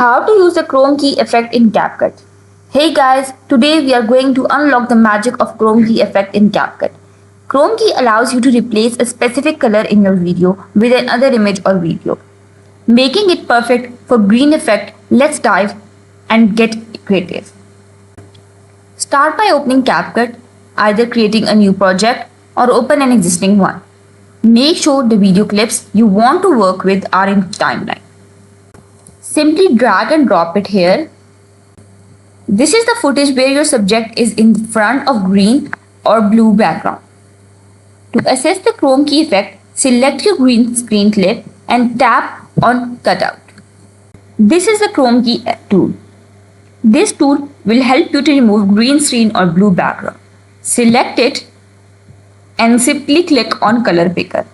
How to use the Chrome key effect in CapCut. Hey guys, today we are going to unlock the magic of Chrome key effect in CapCut. Chrome key allows you to replace a specific color in your video with another image or video, making it perfect for green effect. Let's dive and get creative. Start by opening CapCut, either creating a new project or open an existing one. Make sure the video clips you want to work with are in timeline. Simply drag and drop it here. This is the footage where your subject is in front of green or blue background. To assess the Chrome key effect, select your green screen clip and tap on Cutout. This is the Chrome key tool. This tool will help you to remove green screen or blue background. Select it and simply click on Color Picker.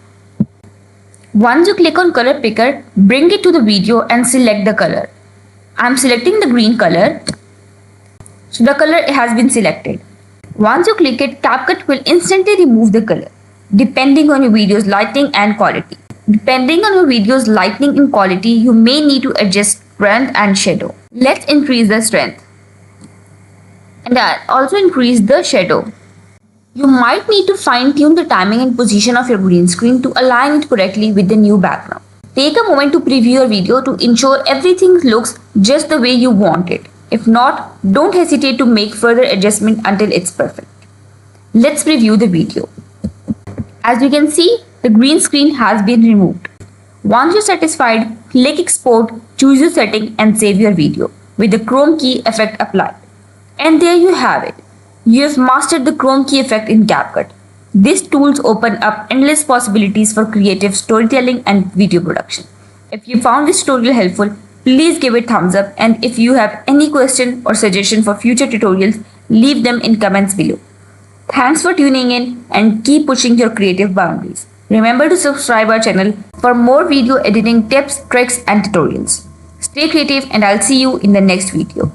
Once you click on color picker, bring it to the video and select the color. I am selecting the green color. So the color has been selected. Once you click it, CapCut will instantly remove the color, depending on your video's lighting and quality. Depending on your video's lighting and quality, you may need to adjust strength and shadow. Let's increase the strength. And also increase the shadow. You might need to fine-tune the timing and position of your green screen to align it correctly with the new background. Take a moment to preview your video to ensure everything looks just the way you want it. If not, don't hesitate to make further adjustment until it's perfect. Let's preview the video. As you can see, the green screen has been removed. Once you're satisfied, click Export, choose your setting and save your video with the Chrome key effect applied. And there you have it. You have mastered the Chrome key effect in CapCut. These tools open up endless possibilities for creative storytelling and video production. If you found this tutorial helpful, please give it thumbs up, and if you have any question or suggestion for future tutorials, leave them in comments below. Thanks for tuning in and keep pushing your creative boundaries. Remember to subscribe our channel for more video editing tips, tricks and tutorials. Stay creative and I'll see you in the next video.